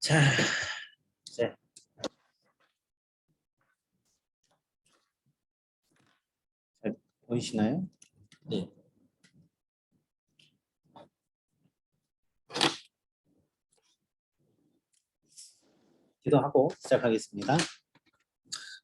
자, 이제 잘 보이시나요? 네. 기도하고 시작하겠습니다.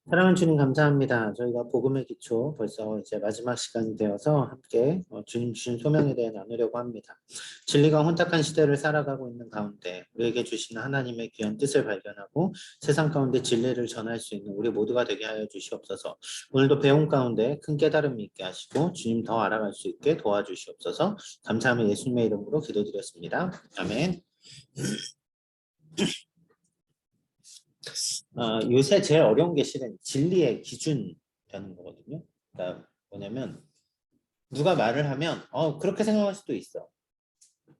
사랑하는 주님 감사합니다. 저희가 복음의 기초 벌써 이제 마지막 시간이 되어서 함께 주님 주신 소명에 대해 나누려고 합니다. 진리가 혼탁한 시대를 살아가고 있는 가운데 우리에게 주시는 하나님의 귀한 뜻을 발견하고 세상 가운데 진리를 전할 수 있는 우리 모두가 되게 하여 주시옵소서. 오늘도 배움 가운데 큰 깨달음이 있게 하시고 주님 더 알아갈 수 있게 도와주시옵소서. 감사하며 예수님의 이름으로 기도드렸습니다. 아멘. 요새 제일 어려운 게 실은 진리의 기준 되는 거거든요. 그러니까 뭐냐면 누가 말을 하면 그렇게 생각할 수도 있어.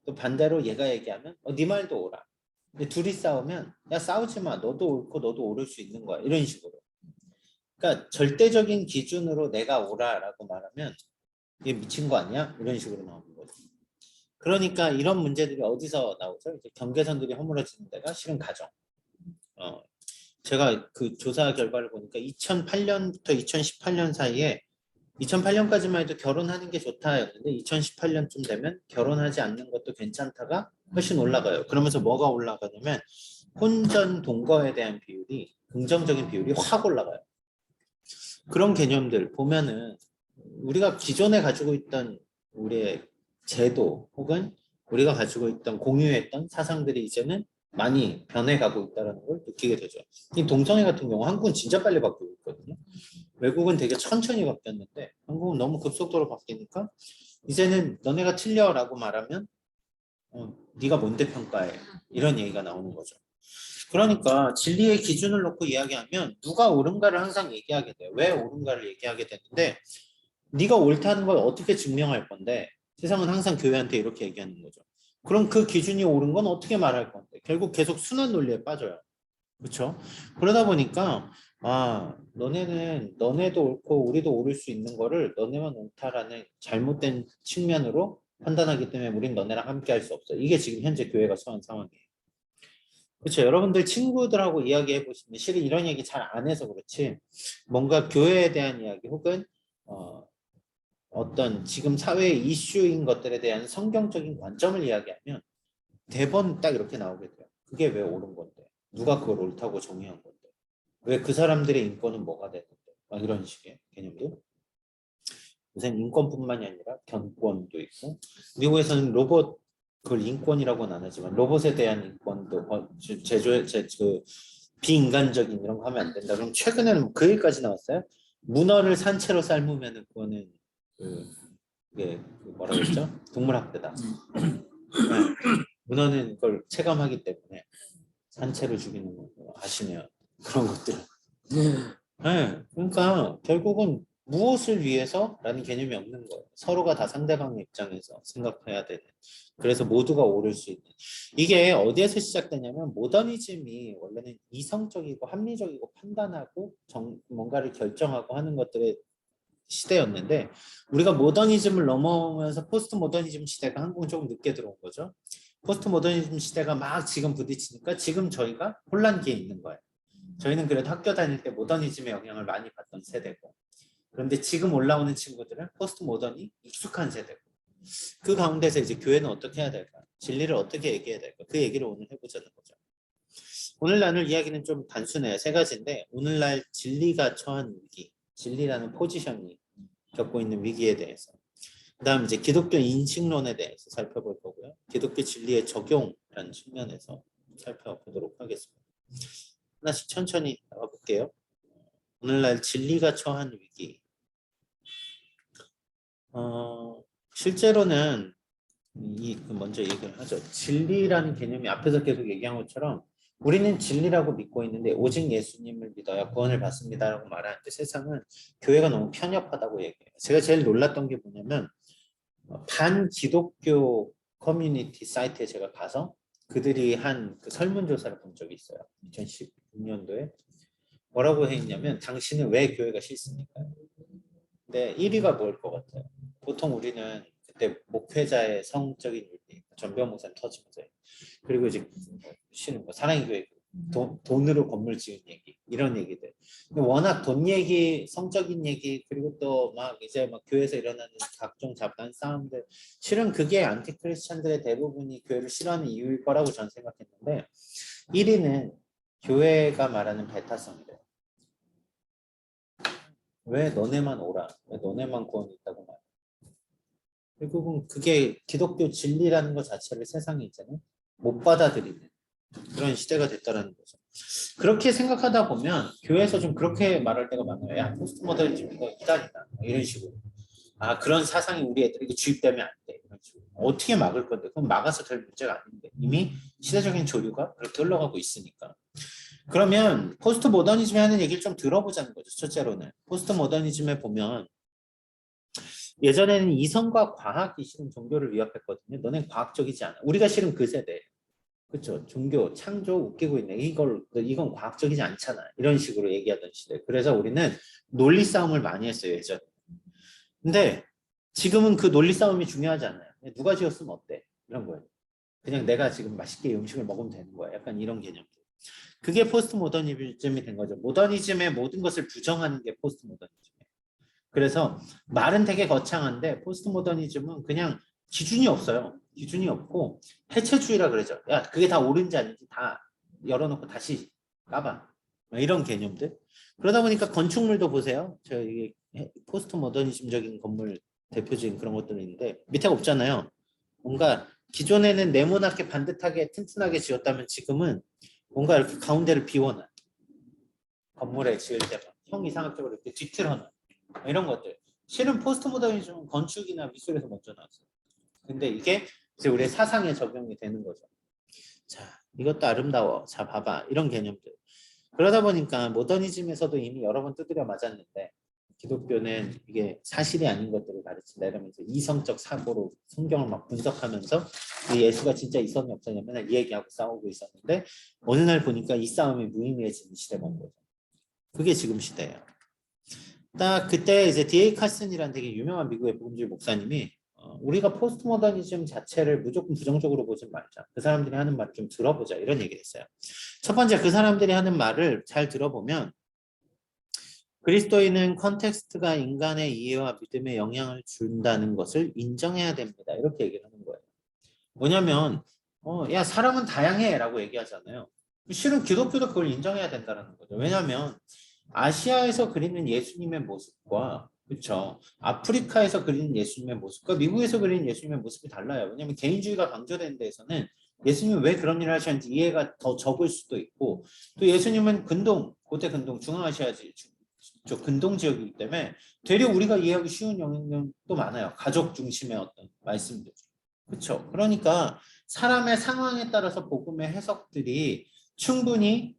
또 반대로 얘가 얘기하면 네 말도 옳아. 근데 둘이 싸우면 야 싸우지 마. 너도 옳고 너도 옳을 수 있는 거야. 이런 식으로. 그러니까 절대적인 기준으로 내가 옳아라고 말하면 이게 미친 거 아니야? 이런 식으로 나오는 거죠. 그러니까 이런 문제들이 어디서 나오죠? 이제 경계선들이 허물어지는 데가 실은 가정. 제가 그 조사 결과를 보니까 2008년부터 2018년 사이에 2008년까지만 해도 결혼하는 게 좋다였는데 2018년쯤 되면 결혼하지 않는 것도 괜찮다가 훨씬 올라가요. 그러면서 뭐가 올라가냐면 혼전 동거에 대한 비율이 긍정적인 비율이 확 올라가요. 그런 개념들 보면은 우리가 기존에 가지고 있던 우리의 제도 혹은 우리가 가지고 있던 공유했던 사상들이 이제는 많이 변해가고 있다는 걸 느끼게 되죠. 이 동성애 같은 경우 한국은 진짜 빨리 바뀌고 있거든요. 외국은 되게 천천히 바뀌었는데 한국은 너무 급속도로 바뀌니까 이제는 너네가 틀려라고 말하면 네가 뭔데 평가해 이런 얘기가 나오는 거죠. 그러니까 진리의 기준을 놓고 이야기하면 누가 옳은가를 항상 얘기하게 돼요. 왜 옳은가를 얘기하게 되는데 네가 옳다는 걸 어떻게 증명할 건데 세상은 항상 교회한테 이렇게 얘기하는 거죠. 그럼 그 기준이 옳은 건 어떻게 말할 건데 결국 계속 순환 논리에 빠져요. 그렇죠? 그러다 보니까 너네는 너네도 옳고 우리도 옳을 수 있는 거를 너네만 옳다라는 잘못된 측면으로 판단하기 때문에 우린 너네랑 함께 할 수 없어. 이게 지금 현재 교회가 처한 상황이에요. 그렇죠. 여러분들 친구들하고 이야기해 보시면 실은 이런 얘기 잘 안 해서 그렇지 뭔가 교회에 대한 이야기 혹은 어떤 지금 사회의 이슈인 것들에 대한 성경적인 관점을 이야기하면 대번 딱 이렇게 나오게 돼요. 그게 왜 옳은 건데? 누가 그걸 옳다고 정의한 건데? 왜 그 사람들의 인권은 뭐가 되는데? 막 이런 식의 개념들. 요새는 인권뿐만이 아니라 견권도 있고 미국에서는 로봇 그걸 인권이라고는 안 하지만 로봇에 대한 인권도 그 비인간적인 이런 거 하면 안 된다. 그럼 최근에는 그 얘기까지 나왔어요. 문어를 산채로 삶으면은 그거는 이게 뭐라 그랬죠? 동물학대다. 네. 문어는 그걸 체감하기 때문에 산채로 죽이는 거 아시네요. 그런 것들. 네. 그러니까 결국은 무엇을 위해서라는 개념이 없는 거예요. 서로가 다 상대방 입장에서 생각해야 되는. 그래서 모두가 옳을 수 있는. 이게 어디에서 시작되냐면 모더니즘이 원래는 이성적이고 합리적이고 판단하고 뭔가를 결정하고 하는 것들의 시대였는데 우리가 모더니즘을 넘어오면서 포스트 모더니즘 시대가 한국은 조금 늦게 들어온 거죠. 포스트 모더니즘 시대가 막 지금 부딪히니까 지금 저희가 혼란기에 있는 거예요. 저희는 그래도 학교 다닐 때 모더니즘의 영향을 많이 받던 세대고 그런데 지금 올라오는 친구들은 포스트 모던이 익숙한 세대고 그 가운데서 이제 교회는 어떻게 해야 될까? 진리를 어떻게 얘기해야 될까? 그 얘기를 오늘 해보자는 거죠. 오늘 나눌 이야기는 좀 단순해요. 세 가지인데 오늘날 진리가 처한 위기, 진리라는 포지션이 겪고 있는 위기에 대해서 그 다음 이제 기독교 인식론에 대해서 살펴볼 거고요. 기독교 진리의 적용이라는 측면에서 살펴보도록 하겠습니다. 하나씩 천천히 나가볼게요. 오늘날 진리가 처한 위기. 실제로는 먼저 얘기를 하죠. 진리라는 개념이 앞에서 계속 얘기한 것처럼 우리는 진리라고 믿고 있는데 오직 예수님을 믿어야 구원을 받습니다라고 말하는데 세상은 교회가 너무 편협하다고 얘기해요. 제가 제일 놀랐던 게 뭐냐면 반기독교 커뮤니티 사이트에 제가 가서 그들이 한 그 설문조사를 본 적이 있어요. 2016년도에 뭐라고 했냐면 당신은 왜 교회가 싫습니까? 근데 1위가 뭘 것 같아요? 보통 우리는 그때 목회자의 성적인 윤리, 전병 목사님 터지면서 그리고 이제 실은 뭐 사랑의 교회 돈으로 건물 지은 얘기 이런 얘기들. 근데 워낙 돈 얘기, 성적인 얘기 그리고 또 막 이제 막 교회에서 일어나는 각종 잡다한 싸움들 실은 그게 안티크리스찬들의 대부분이 교회를 싫어하는 이유일 거라고 저는 생각했는데 1위는 교회가 말하는 배타성이래요. 왜 너네만 오라? 왜 너네만 구원이 있다고 말해? 결국은 그게 기독교 진리라는 것 자체를 세상에 이제는 못 받아들이는 그런 시대가 됐다라는 거죠. 그렇게 생각하다 보면 교회에서 좀 그렇게 말할 때가 많아요. 야, 포스트 모더니즘 이거 이단이다. 이런 식으로. 아, 그런 사상이 우리 애들에게 주입되면 안 돼. 이런 식으로. 어떻게 막을 건데? 그럼 막아서 될 문제가 아닌데. 이미 시대적인 조류가 그렇게 흘러가고 있으니까. 그러면 포스트 모더니즘에 하는 얘기를 좀 들어보자는 거죠. 첫째로는. 포스트 모더니즘에 보면 예전에는 이성과 과학이 실은 종교를 위협했거든요. 너넨 과학적이지 않아. 우리가 실은 그 세대. 그렇죠. 종교, 창조 웃기고 있네. 이건 과학적이지 않잖아. 이런 식으로 얘기하던 시대. 그래서 우리는 논리 싸움을 많이 했어요. 예전에. 근데 지금은 그 논리 싸움이 중요하지 않아요. 누가 지었으면 어때? 이런 거예요. 그냥 내가 지금 맛있게 음식을 먹으면 되는 거야. 약간 이런 개념. 그게 포스트 모더니즘이 된 거죠. 모더니즘의 모든 것을 부정하는 게 포스트 모더니즘이에요. 그래서 말은 되게 거창한데 포스트 모더니즘은 그냥 기준이 없어요. 기준이 없고 해체주의라 그러죠. 야, 그게 다 옳은지 아닌지 다 열어놓고 다시 까봐. 이런 개념들. 그러다 보니까 건축물도 보세요. 저희 포스트 모더니즘적인 건물 대표적인 그런 것들이 있는데 밑에가 없잖아요. 뭔가 기존에는 네모나게 반듯하게 튼튼하게 지었다면 지금은 뭔가 이렇게 가운데를 비워놔. 건물에 지을 때만 형 이상학적으로 이렇게 뒤틀어놔. 이런 것들. 실은 포스트 모더니즘은 건축이나 미술에서 먼저 나왔어요. 근데 이게 이제 우리의 사상에 적용이 되는 거죠. 자, 이것도 아름다워. 자, 봐봐. 이런 개념들. 그러다 보니까 모더니즘에서도 이미 여러 번 두드려 맞았는데 기독교는 이게 사실이 아닌 것들을 가르친다 이러면서 이성적 사고로 성경을 막 분석하면서 예수가 진짜 있었냐 없었냐 맨날 이 얘기하고 싸우고 있었는데 어느 날 보니까 이 싸움이 무의미해지는 시대가 온 거죠. 그게 지금 시대예요. 딱 그때 이제 D.A. 칼슨이라는 되게 유명한 미국의 복음주의 목사님이 우리가 포스트 모더니즘 자체를 무조건 부정적으로 보지 말자. 그 사람들이 하는 말을 좀 들어보자. 이런 얘기를 했어요. 첫 번째 그 사람들이 하는 말을 잘 들어보면 그리스도인은 컨텍스트가 인간의 이해와 믿음에 영향을 준다는 것을 인정해야 됩니다. 이렇게 얘기를 하는 거예요. 뭐냐면 야 사람은 다양해 라고 얘기하잖아요. 실은 기독교도 그걸 인정해야 된다는 거죠. 왜냐하면 아시아에서 그리는 예수님의 모습과 그렇죠. 아프리카에서 그리는 예수님의 모습과 미국에서 그리는 예수님의 모습이 달라요. 왜냐하면 개인주의가 강조된 데에서는 예수님이 왜 그런 일을 하셨는지 이해가 더 적을 수도 있고 또 예수님은 고대 근동 중앙아시아지 저 근동 지역이기 때문에 되려 우리가 이해하기 쉬운 영역도 많아요. 가족 중심의 어떤 말씀들. 그렇죠. 그러니까 사람의 상황에 따라서 복음의 해석들이 충분히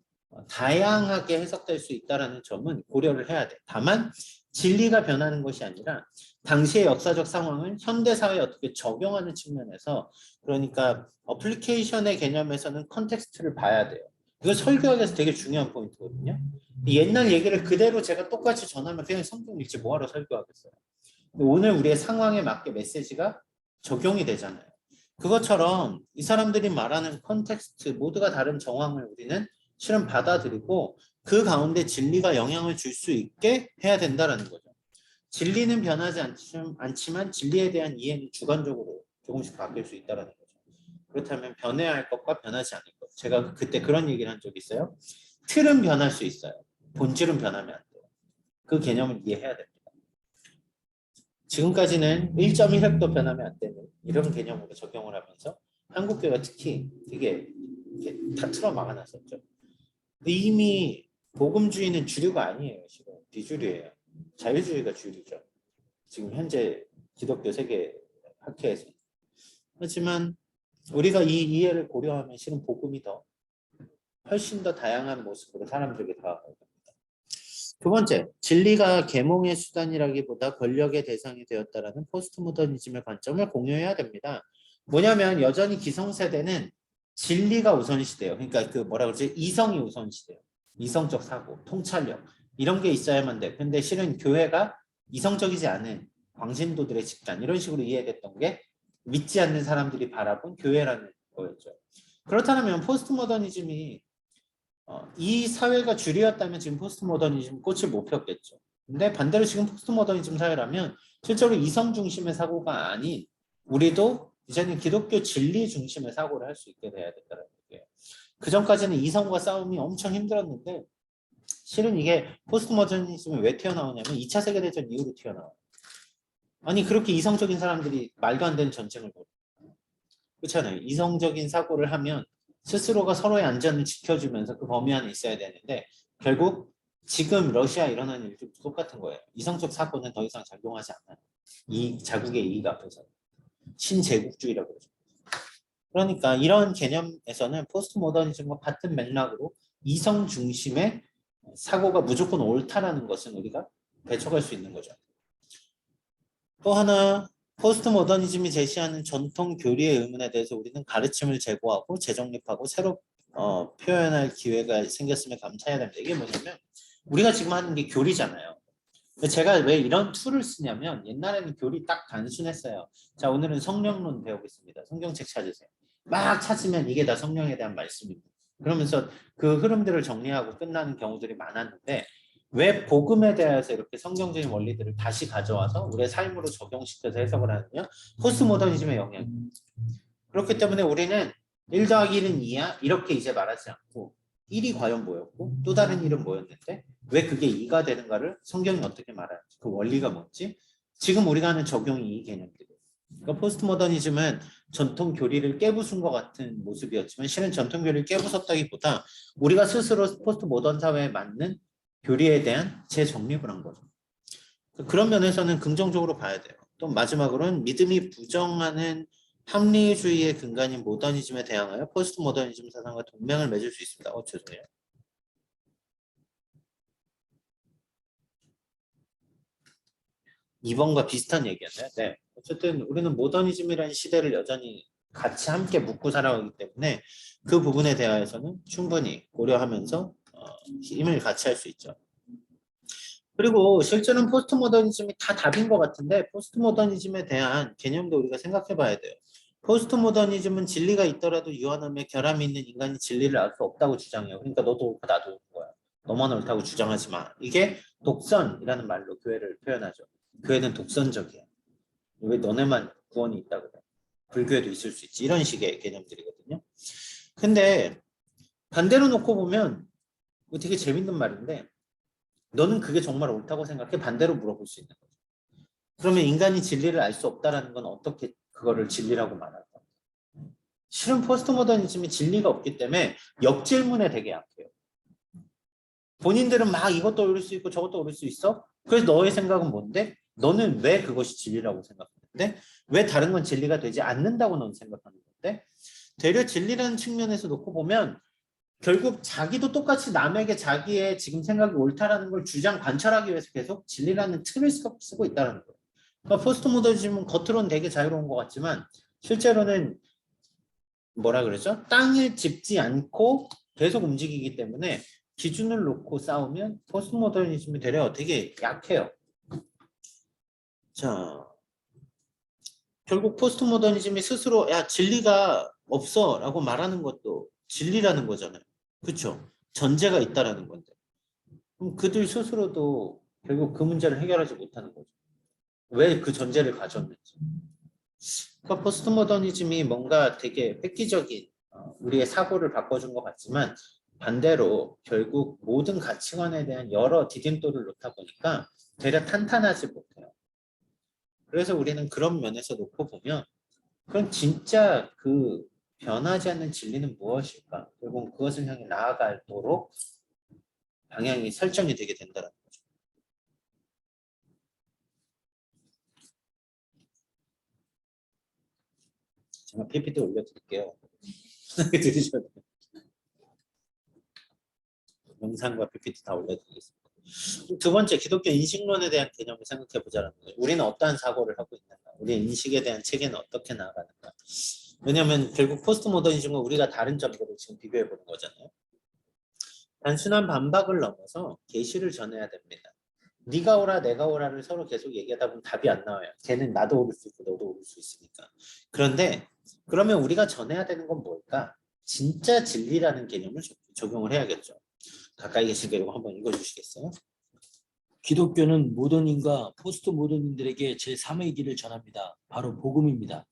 다양하게 해석될 수 있다는 점은 고려를 해야 돼. 다만 진리가 변하는 것이 아니라 당시의 역사적 상황을 현대사회에 어떻게 적용하는 측면에서 그러니까 어플리케이션의 개념에서는 컨텍스트를 봐야 돼요. 이거 설교학에서 되게 중요한 포인트거든요. 옛날 얘기를 그대로 제가 똑같이 전하면 그냥 성경 읽지 뭐하러 설교하겠어요. 오늘 우리의 상황에 맞게 메시지가 적용이 되잖아요. 그것처럼 이 사람들이 말하는 컨텍스트 모두가 다른 정황을 우리는 실은 받아들이고 그 가운데 진리가 영향을 줄 수 있게 해야 된다는 거죠. 진리는 변하지 않지만 진리에 대한 이해는 주관적으로 조금씩 바뀔 수 있다는 거죠. 그렇다면 변해야 할 것과 변하지 않을 것. 제가 그때 그런 얘기를 한 적이 있어요. 틀은 변할 수 있어요. 본질은 변하면 안 돼요. 그 개념을 이해해야 됩니다. 지금까지는 1.1획도 변하면 안 되는 이런 개념으로 적용을 하면서 한국교회가 특히 되게 다 틀어 막아놨었죠. 이미 복음주의는 주류가 아니에요. 지금 비주류예요. 자유주의가 주류죠. 지금 현재 기독교 세계 학회에서. 하지만 우리가 이 이해를 고려하면 실은 복음이 더 훨씬 더 다양한 모습으로 사람들에게 다가가요. 두 번째, 진리가 계몽의 수단이라기보다 권력의 대상이 되었다라는 포스트 모더니즘의 관점을 공유해야 됩니다. 뭐냐면 여전히 기성세대는 진리가 우선시돼요. 그러니까 그 뭐라 그러지? 이성이 우선시돼요. 이성적 사고, 통찰력 이런 게 있어야만 돼. 근데 실은 교회가 이성적이지 않은 광신도들의 집단 이런 식으로 이해됐던 게 믿지 않는 사람들이 바라본 교회라는 거였죠. 그렇다면 포스트 모더니즘이 이 사회가 줄이었다면 지금 포스트 모더니즘 꽃을 못 폈겠죠. 근데 반대로 지금 포스트 모더니즘 사회라면 실제로 이성 중심의 사고가 아닌 우리도 이제는 기독교 진리 중심의 사고를 할 수 있게 돼야 된다는 얘기예요. 그 전까지는 이성과 싸움이 엄청 힘들었는데 실은 이게 포스트 모더니즘이 왜 튀어나오냐면 2차 세계대전 이후로 튀어나와요. 아니 그렇게 이성적인 사람들이 말도 안 되는 전쟁을 벌여. 그렇잖아요. 이성적인 사고를 하면 스스로가 서로의 안전을 지켜주면서 그 범위 안에 있어야 되는데 결국 지금 러시아 일어나는 일도 똑같은 거예요. 이성적 사고는 더 이상 작용하지 않아요. 이 자국의 이익 앞에서. 신제국주의라고 그러죠. 그러니까 이런 개념에서는 포스트 모더니즘과 같은 맥락으로 이성 중심의 사고가 무조건 옳다라는 것은 우리가 배척할 수 있는 거죠. 또 하나 포스트 모더니즘이 제시하는 전통 교리의 의문에 대해서 우리는 가르침을 제고하고 재정립하고 새로 표현할 기회가 생겼음에 감사해야 됩니다. 이게 뭐냐면 우리가 지금 하는 게 교리잖아요. 제가 왜 이런 툴을 쓰냐면 옛날에는 교리 딱 단순했어요. 자, 오늘은 성령론 배우겠습니다. 성경책 찾으세요. 막 찾으면 이게 다 성령에 대한 말씀입니다. 그러면서 그 흐름들을 정리하고 끝나는 경우들이 많았는데 왜 복음에 대해서 이렇게 성경적인 원리들을 다시 가져와서 우리의 삶으로 적용시켜서 해석을 하느냐? 포스트 모더니즘의 영향입니다. 그렇기 때문에 우리는 1 더하기 1은 2야? 이렇게 이제 말하지 않고 1이 과연 뭐였고 또 다른 1은 뭐였는데 왜 그게 2가 되는가를 성경이 어떻게 말하는지 그 원리가 뭔지 지금 우리가 하는 적용이 이 개념들이에요. 그러니까 포스트 모더니즘은 전통 교리를 깨부순 것 같은 모습이었지만 실은 전통 교리를 깨부쉈다기보다 우리가 스스로 포스트 모던 사회에 맞는 교리에 대한 재정립을 한 거죠. 그런 면에서는 긍정적으로 봐야 돼요. 또 마지막으로는 믿음이 부정하는 합리주의의 근간인 모더니즘에 대항하여 포스트 모더니즘 사상과 동맹을 맺을 수 있습니다. 죄송해요. 2번과 비슷한 얘기였나요? 네. 어쨌든 우리는 모더니즘이라는 시대를 여전히 같이 함께 묻고 살아가기 때문에 그 부분에 대해서는 충분히 고려하면서 힘을 같이 할 수 있죠. 그리고 실제로는 포스트 모더니즘이 다 답인 것 같은데 포스트 모더니즘에 대한 개념도 우리가 생각해 봐야 돼요. 포스트 모더니즘은 진리가 있더라도 유한함에 결함이 있는 인간이 진리를 알 수 없다고 주장해요. 그러니까 너도 옳고 나도 옳은 거야. 너만 옳다고 주장하지 마. 이게 독선이라는 말로 교회를 표현하죠. 교회는 독선적이야. 왜 너네만 구원이 있다 그래? 불교에도 있을 수 있지. 이런 식의 개념들이거든요. 근데 반대로 놓고 보면 되게 재밌는 말인데 너는 그게 정말 옳다고 생각해? 반대로 물어볼 수 있는 거죠. 그러면 인간이 진리를 알 수 없다라는 건 어떻게 그거를 진리라고 말할까? 실은 포스트 모더니즘이 진리가 없기 때문에 역질문에 되게 약해요. 본인들은 막 이것도 옳을 수 있고 저것도 옳을 수 있어? 그래서 너의 생각은 뭔데? 너는 왜 그것이 진리라고 생각하는데? 왜 다른 건 진리가 되지 않는다고 넌 생각하는 건데? 되려 진리라는 측면에서 놓고 보면 결국 자기도 똑같이 남에게 자기의 지금 생각이 옳다라는 걸 주장 관철하기 위해서 계속 진리라는 틀을 쓰고 있다는 거예요. 그러니까 포스트 모더니즘은 겉으로는 되게 자유로운 것 같지만 실제로는 뭐라 그러죠? 땅을 짚지 않고 계속 움직이기 때문에 기준을 놓고 싸우면 포스트 모더니즘이 되려 되게 약해요. 자, 결국 포스트 모더니즘이 스스로 야 진리가 없어 라고 말하는 것도 진리라는 거잖아요. 그렇죠? 전제가 있다라는 건데. 그럼 그들 스스로도 결국 그 문제를 해결하지 못하는 거죠. 왜 그 전제를 가졌는지. 그러니까 포스트 모더니즘이 뭔가 되게 획기적인 우리의 사고를 바꿔준 것 같지만 반대로 결국 모든 가치관에 대한 여러 디딤돌을 놓다 보니까 되려 탄탄하지 못해요. 그래서 우리는 그런 면에서 놓고 보면 그럼 진짜 그 변하지 않는 진리는 무엇일까? 결국 그것을 향해 나아가도록 방향이 설정이 되게 된다는 거죠. 제가 PPT 올려드릴게요. 들으셔도 영상과 PPT 다 올려드리겠습니다. 두 번째, 기독교 인식론에 대한 개념을 생각해 보자는 거예요. 우리는 어떠한 사고를 하고 있는가? 우리의 인식에 대한 체계는 어떻게 나아가는가? 왜냐하면 결국 포스트 모더니즘과 우리가 다른 점들을 지금 비교해 보는 거잖아요. 단순한 반박을 넘어서 계시를 전해야 됩니다. 네가 오라 내가 오라를 서로 계속 얘기하다 보면 답이 안 나와요. 걔는 나도 오를 수 있고 너도 오를 수 있으니까. 그런데 그러면 우리가 전해야 되는 건 뭘까? 진짜 진리라는 개념을 적용을 해야겠죠. 가까이 계시니까 이거 한번 읽어주시겠어요? 기독교는 모던인과 포스트 모던인들에게 제3의 길을 전합니다. 바로 복음입니다.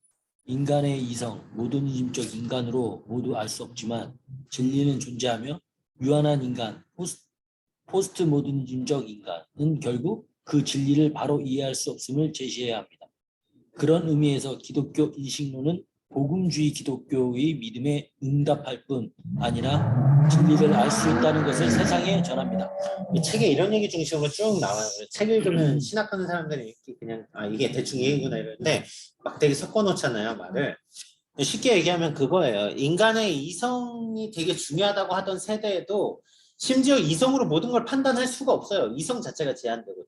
인간의 이성, 모더니즘적 인간으로 모두 알 수 없지만 진리는 존재하며 유한한 인간, 포스트 모더니즘적 인간은 결국 그 진리를 바로 이해할 수 없음을 제시해야 합니다. 그런 의미에서 기독교 인식론은 복음주의 기독교의 믿음에 응답할 뿐 아니라 진리를 알 수 있다는 것을 세상에 전합니다. 이 책에 이런 얘기 중심으로 쭉 나와요. 책 읽으면 신학하는 사람들이 그냥 이게 대충 얘기구나 이러는데 막 되게 섞어 놓잖아요, 말을. 쉽게 얘기하면 그거예요. 인간의 이성이 되게 중요하다고 하던 세대에도 심지어 이성으로 모든 걸 판단할 수가 없어요. 이성 자체가 제한되거든요.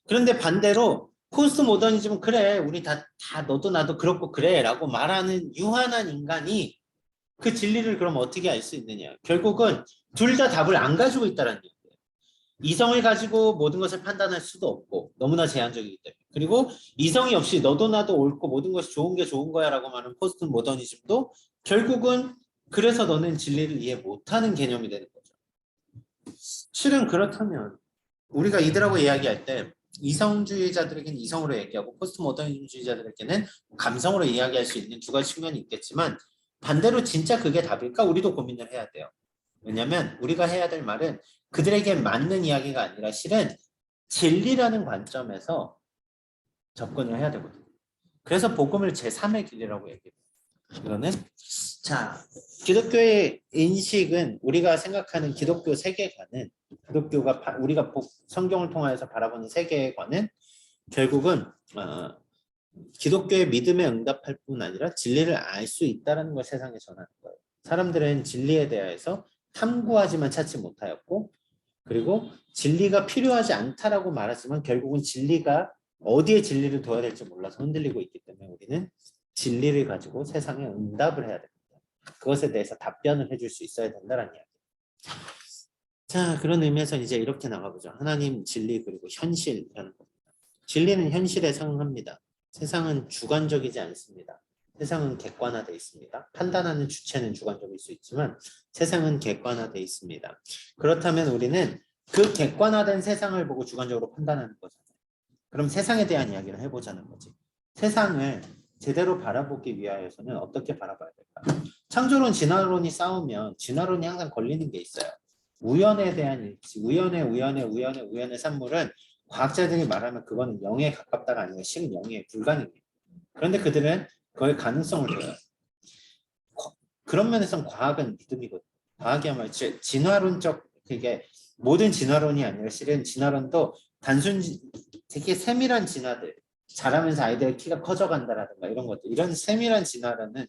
그런데 반대로 포스트 모더니즘은 그래, 우리 다 너도 나도 그렇고 그래 라고 말하는 유한한 인간이 그 진리를 그럼 어떻게 알 수 있느냐. 결국은 둘 다 답을 안 가지고 있다는 얘기예요. 이성을 가지고 모든 것을 판단할 수도 없고 너무나 제한적이기 때문에. 그리고 이성이 없이 너도 나도 옳고 모든 것이 좋은 게 좋은 거야 라고 말하는 포스트 모더니즘도 결국은 그래서 너는 진리를 이해 못하는 개념이 되는 거죠. 실은 그렇다면 우리가 이들하고 이야기할 때 이성주의자들에게는 이성으로 얘기하고 포스트 모더니즘주의자들에게는 감성으로 이야기할 수 있는 두 가지 측면이 있겠지만 반대로 진짜 그게 답일까? 우리도 고민을 해야 돼요. 왜냐하면 우리가 해야 될 말은 그들에게 맞는 이야기가 아니라 실은 진리라는 관점에서 접근을 해야 되거든요. 그래서 복음을 제3의 길이라고 얘기해요. 이거는 자, 기독교의 인식은 우리가 생각하는 기독교 세계관은 기독교가 우리가 성경을 통해서 바라보는 세계관은 결국은 기독교의 믿음에 응답할 뿐 아니라 진리를 알 수 있다는 걸 세상에 전하는 거예요. 사람들은 진리에 대해서 탐구하지만 찾지 못하였고 그리고 진리가 필요하지 않다라고 말하지만 결국은 진리가 어디에 진리를 둬야 될지 몰라서 흔들리고 있기 때문에 우리는 진리를 가지고 세상에 응답을 해야 됩니다. 그것에 대해서 답변을 해줄 수 있어야 된다는 이야기. 자, 그런 의미에서 이제 이렇게 나가보죠. 하나님, 진리, 그리고 현실이라는 겁니다. 진리는 현실에 상응합니다. 세상은 주관적이지 않습니다. 세상은 객관화되어 있습니다. 판단하는 주체는 주관적일 수 있지만 세상은 객관화되어 있습니다. 그렇다면 우리는 그 객관화된 세상을 보고 주관적으로 판단하는 거잖아요. 그럼 세상에 대한 이야기를 해보자는 거지. 세상을 제대로 바라보기 위하여서는 어떻게 바라봐야 될까? 창조론, 진화론이 싸우면 진화론이 항상 걸리는 게 있어요. 우연에 대한 일치, 우연의 산물은 과학자들이 말하면 그거는 0에 가깝다가 아니라 실은 0에 불가능해요. 그런데 그들은 그걸 가능성을 둬요. 그런 면에서는 과학은 믿음이거든요. 과학이야말로 진화론적 그게 모든 진화론이 아니라 실은 진화론도 단순 되게 세밀한 진화들 자라면서 아이들의 키가 커져간다라든가 이런 것들 이런 세밀한 진화라는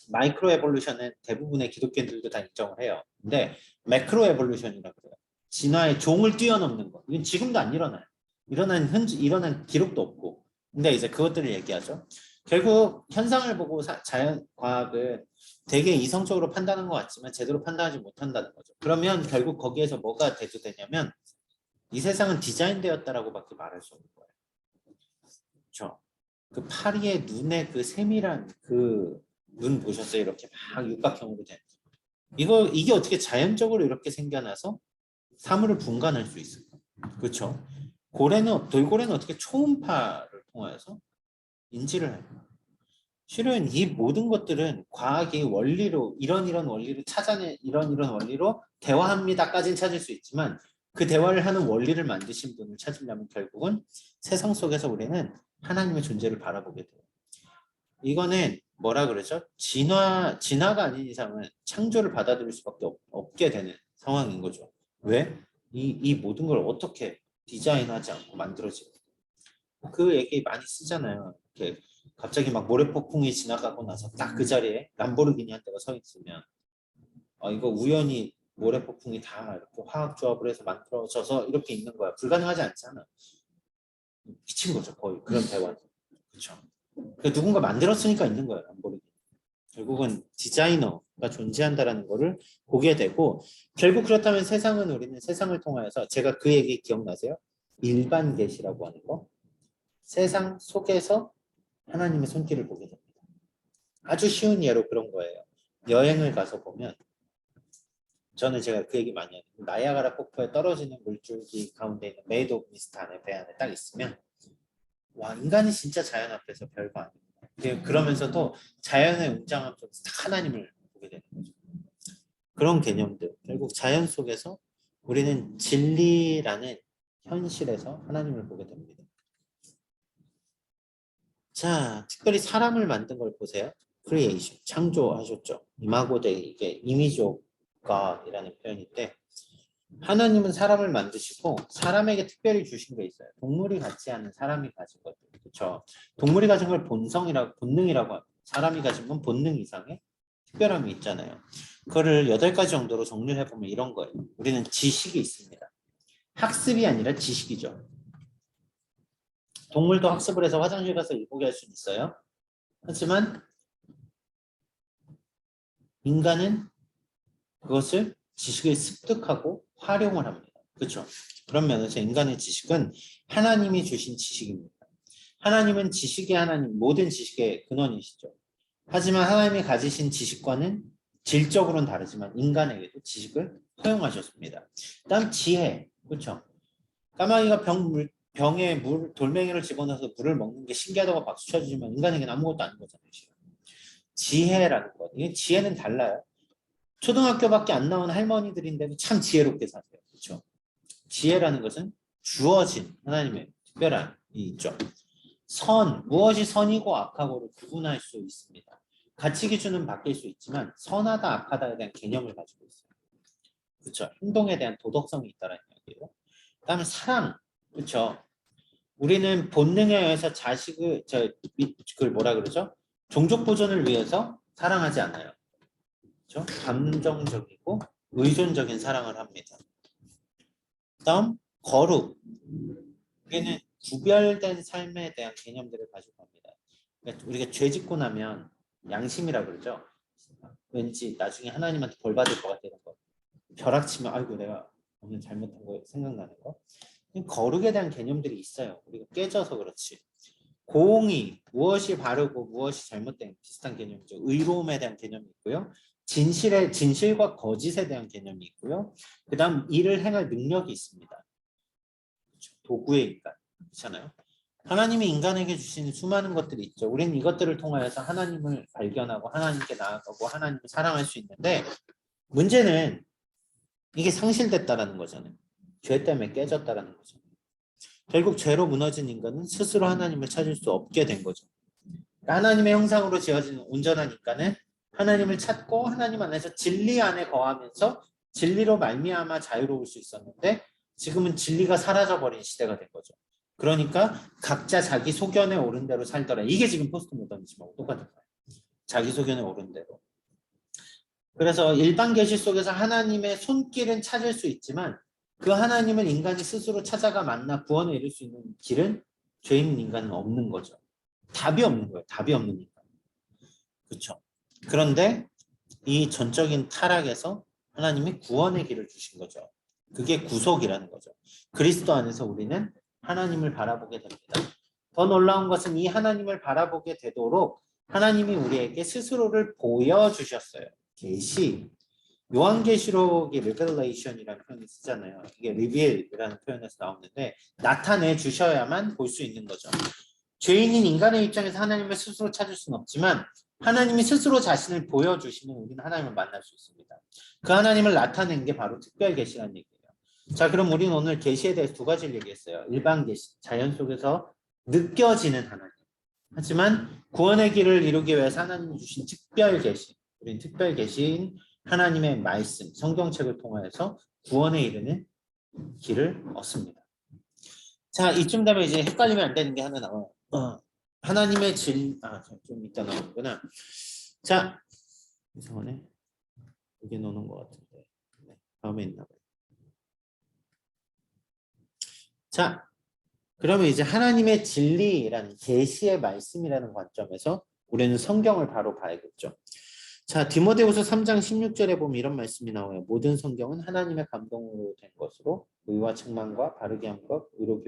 마이크로 에볼루션은 대부분의 기독교인들도 다 인정을 해요. 근데 매크로 에볼루션이라고 그래요. 진화의 종을 뛰어넘는 거. 이건 지금도 안 일어나요. 일어난 기록도 없고. 근데 이제 그것들을 얘기하죠. 결국 현상을 보고 자연과학은 되게 이성적으로 판단한 것 같지만 제대로 판단하지 못한다는 거죠. 그러면 결국 거기에서 뭐가 대두되냐면 이 세상은 디자인되었다라고밖에 말할 수 없는 거예요. 그렇죠? 그 파리의 눈의 그 세밀한 그 눈 보셨어요? 이렇게 막 육각형으로 된. 이게 어떻게 자연적으로 이렇게 생겨나서 사물을 분간할 수 있을까? 그렇죠? 돌고래는 어떻게 초음파를 통해서 인지를 해요? 실은 이 모든 것들은 과학이 원리로 이런 원리를 찾아내 이런 원리로 대화합니다까지는 찾을 수 있지만 그 대화를 하는 원리를 만드신 분을 찾으려면 결국은 세상 속에서 우리는 하나님의 존재를 바라보게 돼요. 이거는 뭐라 그러죠? 진화가 아닌 이상은 창조를 받아들일 수밖에 없게 되는 상황인 거죠. 왜? 이 모든 걸 어떻게 디자인하지 않고 만들어지고 그 얘기 많이 쓰잖아요. 이렇게 갑자기 막 모래폭풍이 지나가고 나서 딱 그 자리에 람보르기니 한 대가 서 있으면 이거 우연히 모래폭풍이 다 이렇게 화학 조합을 해서 만들어져서 이렇게 있는 거야. 불가능하지 않잖아. 미친 거죠, 거의 그런 대화는. 그렇죠. 누군가 만들었으니까 있는 거예요, 람보르기니. 결국은 디자이너가 존재한다라는 거를 보게 되고 결국 그렇다면 우리는 세상을 통하여서 제가 그 얘기 기억나세요? 일반 계시라고 하는 거. 세상 속에서 하나님의 손길을 보게 됩니다. 아주 쉬운 예로 그런 거예요. 여행을 가서 보면 저는 제가 그 얘기 많이 해요. 나이아가라 폭포에 떨어지는 물줄기 가운데 있는 메이드 오브 미스트 안에 배 안에 딱 있으면 와 인간이 진짜 자연 앞에서 별거 아니에요. 그러면서도 자연의 웅장함 속에서 딱 하나님을 보게 되는 거죠. 그런 개념들 결국 자연 속에서 우리는 진리라는 현실에서 하나님을 보게 됩니다. 자, 특별히 사람을 만든 걸 보세요. 크리에이션, 창조하셨죠. 이마고데 이게 이미지오가이라는 표현인데 하나님은 사람을 만드시고 사람에게 특별히 주신 게 있어요. 동물이 갖지 않은 사람이 가진 것들. 그렇죠. 동물이 가진 걸 본성이라고 본능이라고 합니다. 사람이 가진 건 본능 이상의 특별함이 있잖아요. 그거를 8가지 정도로 정리해 보면 이런 거예요. 우리는 지식이 있습니다. 학습이 아니라 지식이죠. 동물도 학습을 해서 화장실 가서 일보게 할 수는 있어요. 하지만 인간은 그것을 지식을 습득하고 활용을 합니다. 그렇죠? 그런 면에서 인간의 지식은 하나님이 주신 지식입니다. 하나님은 지식의 하나님, 모든 지식의 근원이시죠. 하지만 하나님이 가지신 지식과는 질적으로는 다르지만 인간에게도 지식을 허용하셨습니다. 다음 지혜, 그렇죠? 까마귀가 병에 돌멩이를 집어넣어서 물을 먹는 게 신기하다고 박수 쳐주지만 인간에게는 아무것도 아닌 거잖아요. 지혜라는 것, 이게 지혜는 달라요. 초등학교밖에 안 나온 할머니들인데도 참 지혜롭게 사세요. 그렇죠? 지혜라는 것은 주어진 하나님의 특별한 이 있죠. 선, 무엇이 선이고 악하고를 구분할 수 있습니다. 가치 기준은 바뀔 수 있지만 선하다 악하다에 대한 개념을 가지고 있어요. 그렇죠? 행동에 대한 도덕성이 있다는 이야기예요. 그다음에 사랑, 그렇죠? 우리는 본능에 의해서 자식을 그걸 뭐라 그러죠? 종족 보존을 위해서 사랑하지 않아요. 그렇죠? 감정적이고 의존적인 사랑을 합니다. 다음 거룩. 우리는 구별된 삶에 대한 개념들을 가지고 갑니다. 그러니까 우리가 죄 짓고 나면 양심이라 그러죠. 왠지 나중에 하나님한테 벌 받을 것 같아 이런 거. 벼락치면 아이고 내가 오늘 잘못한 거 생각나는 거. 거룩에 대한 개념들이 있어요. 우리가 깨져서 그렇지. 공의, 무엇이 바르고 무엇이 잘못된 비슷한 개념이죠. 의로움에 대한 개념이 있고요. 진실과 거짓에 대한 개념이 있고요. 그 다음 일을 행할 능력이 있습니다. 도구의 인간. 그렇잖아요. 하나님이 인간에게 주신 수많은 것들이 있죠. 우리는 이것들을 통하여서 하나님을 발견하고 하나님께 나아가고 하나님을 사랑할 수 있는데 문제는 이게 상실됐다라는 거잖아요. 죄 때문에 깨졌다라는 거죠. 결국 죄로 무너진 인간은 스스로 하나님을 찾을 수 없게 된 거죠. 하나님의 형상으로 지어진 온전한 인간은 하나님을 찾고 하나님 안에서 진리 안에 거하면서 진리로 말미암아 자유로울 수 있었는데 지금은 진리가 사라져버린 시대가 된 거죠. 그러니까 각자 자기 소견에 오른 대로 살더라. 이게 지금 포스트 모더니즘하고 똑같은 거예요. 자기 소견에 오른 대로. 그래서 일반 계시 속에서 하나님의 손길은 찾을 수 있지만 그 하나님을 인간이 스스로 찾아가 만나 구원에 이를 수 있는 길은 죄 있는 인간은 없는 거죠. 답이 없는 거예요. 답이 없는 인간. 그렇죠. 그런데 이 전적인 타락에서 하나님이 구원의 길을 주신 거죠. 그게 구속이라는 거죠. 그리스도 안에서 우리는 하나님을 바라보게 됩니다. 더 놀라운 것은 이 하나님을 바라보게 되도록 하나님이 우리에게 스스로를 보여주셨어요. 계시. 요한계시록이 레벨레이션이라는 표현을 쓰잖아요. 이게 reveal이라는 표현에서 나오는데 나타내 주셔야만 볼 수 있는 거죠. 죄인인 인간의 입장에서 하나님을 스스로 찾을 수는 없지만 하나님이 스스로 자신을 보여주시면 우리는 하나님을 만날 수 있습니다. 그 하나님을 나타낸 게 바로 특별 계시라는 얘기예요. 자, 그럼 우리는 오늘 계시에 대해서 2가지를 얘기했어요. 일반 계시, 자연 속에서 느껴지는 하나님. 하지만 구원의 길을 이루기 위해서 하나님이 주신 특별 계시. 우리는 특별 계시인 하나님의 말씀, 성경책을 통하여서 구원에 이르는 길을 얻습니다. 자, 이쯤 되면 이제 헷갈리면 안 되는 게 하나 나와요. 하나님의 좀 이따 나오는구나. 자, 이상하네. 여기 넣는 것 같은데. 네, 다음에 있나 봐요. 자, 그러면 이제 하나님의 진리라는 계시의 말씀이라는 관점에서 우리는 성경을 바로 봐야겠죠. 자, 디모데후서 3장 16절에 보면 이런 말씀이 나와요. 모든 성경은 하나님의 감동으로 된 것으로 의와 책망과 바르게 함과 의로